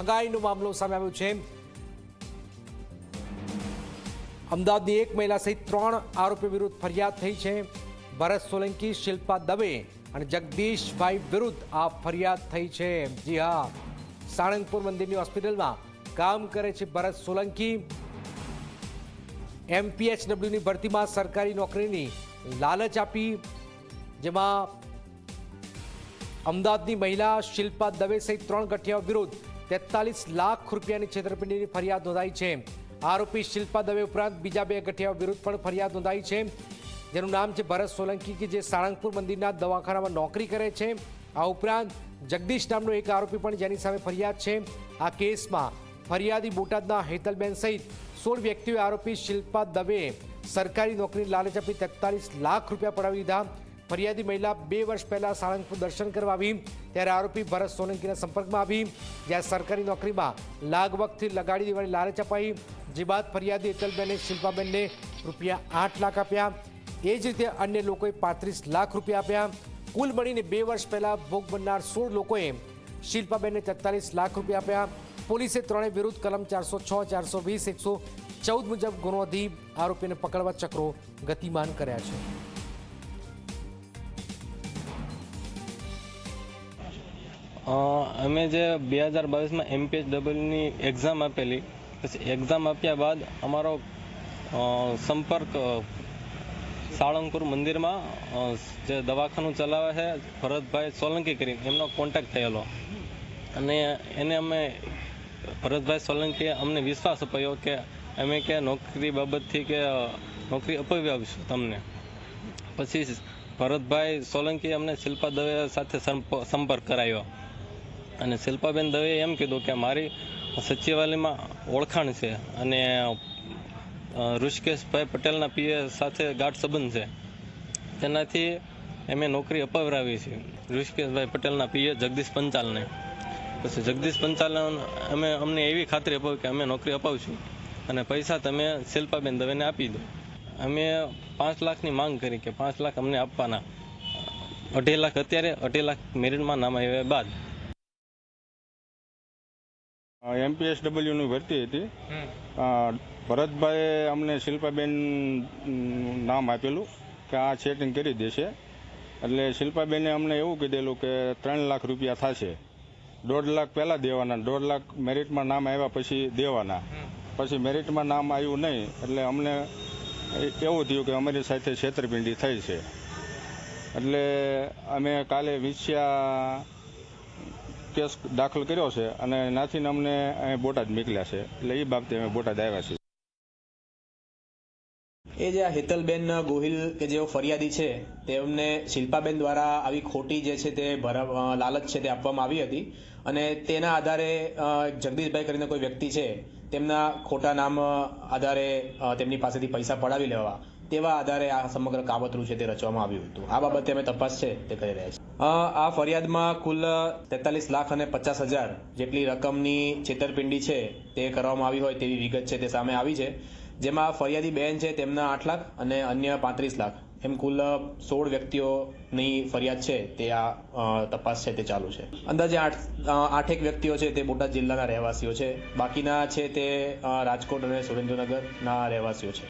ઠગાઈનો મામલો સામે આવ્યો છે। અમદાવાદની એક મહિલા સહિત 3 આરોપીઓ વિરુદ્ધ ફરિયાદ થઈ છે। ભરત સોલંકી, શિલ્પા દવે અને જગદીશભાઈ વિરુદ્ધ આ ફરિયાદ થઈ છે। જી હા, સાળંગપુર મંદિરની હોસ્પિટલમાં કામ કરે છે ભરત સોલંકી। MPHWની ભરતીમાં સરકારી નોકરીની લાલચ આપી, જેમાં અમદાવાદની મહિલા શિલ્પા દવે સહિત 3 ગઠિયાઓ વિરુદ્ધ 43 લાખ રૂપિયાની છેતરપિંડીની ફરિયાદ નોંધાઈ છે। આરોપી શિલ્પા દવે ઉપરાંત બીજા 2 ગઠિયાઓ વિરુદ્ધ પણ ફરિયાદ નોંધાઈ છે, જેનું નામ છે ભરત સોલંકી, કે જે સાળંગપુર મંદિરના દવાખાનામાં નોકરી કરે છે। આ ઉપરાંત જગદીશ નામનો એક આરોપી પણ જેની સામે ફરિયાદ છે। આ કેસમાં ફરિયાદી બોટાદના હેતલબેન સહિત 16 વ્યક્તિઓએ આરોપી શિલ્પા દવે સરકારી નોકરીની લાલચ આપી 43 લાખ રૂપિયા પડાવી દીધા। ફરિયાદી મહિલા 2 વર્ષ પહેલા સાળંગપુર દર્શન કરવા આવી ત્યારે આરોપી ભરત સોલંકીના સંપર્કમાં આવી, જ્યાં સરકારી નોકરીમાં લાગવગથી લગાડી દેવાની લાલચ અપાઈ। જે બાદ ફરિયાદી હેતલબેને શિલ્પાબેનને રૂપિયા 8 લાખ આપ્યા। એ જ રીતે અન્ય લોકોએ 35 લાખ રૂપિયા આપ્યા। કુલ મળીને 2 વર્ષ પહેલા ભોગ બનનાર 16 લોકોએ શિલ્પાબેનને 43 લાખ રૂપિયા આપ્યા। પોલીસે ત્રણેય વિરુદ્ધ કલમ 406, 420, 114 મુજબ ગુનો નોંધી આરોપીને પકડવા ચક્રો ગતિમાન કર્યા છે। અમે જે 2022માં MPHWની એક્ઝામ આપેલી, પછી એક્ઝામ આપ્યા બાદ અમારો સંપર્ક સાળંગપુર મંદિરમાં જે દવાખાનું ચલાવે છે ભરતભાઈ સોલંકી કરીને એમનો કોન્ટેક્ટ થયેલો, અને એને અમે ભરતભાઈ સોલંકીએ અમને વિશ્વાસ અપાયો કે અમે કે નોકરી બાબતથી કે નોકરી અપાવી આવીશું તમને। પછી ભરતભાઈ સોલંકીએ અમને શિલ્પા દવે સાથે સંપર્ક કરાવ્યો, અને શિલ્પાબેન દવેએ એમ કીધું કે મારી સચિવાલયમાં ઓળખાણ છે અને ઋષિકેશભાઈ પટેલના પીએ સાથે ગાઢ સંબંધ છે, તેનાથી અમે નોકરી અપાવરાવી છે ઋષિકેશભાઈ પટેલના પીએ જગદીશ પંચાલને। પછી જગદીશ પંચાલને અમને એવી ખાતરી અપાવી કે અમે નોકરી અપાવશું અને પૈસા તમે શિલ્પાબેન દવેને આપી દો। અમે 5 લાખની માંગ કરી કે 5 લાખ અમને આપવાના। 2.5 લાખ અત્યારે, 2.5 લાખ મેરિટમાં નામ આવ્યા બાદ। MPHWની ભરતી હતી। ભરતભાઈએ અમને શિલ્પાબેન નામ આપેલું કે આ સેટિંગ કરી દેશે, એટલે શિલ્પાબેને અમને એવું કીધેલું કે 3 લાખ રૂપિયા થશે। 1.5 લાખ પહેલાં દેવાના, 1.5 લાખ મેરિટમાં નામ આવ્યા પછી દેવાના। પછી મેરિટમાં નામ આવ્યું નહીં એટલે અમને એવું થયું કે અમારી સાથે છેતરપિંડી થઈ છે, એટલે અમે કાલે વિછ્યા કેસ દાખલ કર્યો છે અને નાથીને અમને બોટાદ મોકલ્યા છે, એટલે એ બાબતે અમે બોટાદ આવ્યા છીએ। એ જે હેતલબેન ગોહિલ કે જેઓ ફરિયાદી છે, તેમને શિલ્પાબેન દ્વારા આવી ખોટી જે છે તે લાલચ છે તે આપવામાં આવી હતી, અને તેના આધારે જગદીશભાઈ કરીને કોઈ વ્યક્તિ છે તેમના ખોટા નામ આધારે તેમની પાસેથી પૈસા પડાવી લેવા, તેવા આધારે આ સમગ્ર કાવતરું છે તે રચવામાં આવ્યું હતું। આ બાબતે અમે તપાસ છે તે કરી રહ્યા છીએ। આ ફરિયાદમાં કુલ 43 લાખ અને 50,000 જેટલી રકમની છેતરપિંડી છે તે કરવામાં આવી હોય તેવી વિગત છે તે સામે આવી છે, જેમાં ફરિયાદી બેન છે તેમના 8 લાખ અને અન્ય 35 લાખ એમ કુલ 16 વ્યક્તિઓની ફરિયાદ છે તે આ તપાસ છે તે ચાલુ છે। અંદાજે 8 વ્યક્તિઓ છે તે બોટાદ જિલ્લાના રહેવાસીઓ છે, બાકીના છે તે રાજકોટ અને સુરેન્દ્રનગરના રહેવાસીઓ છે।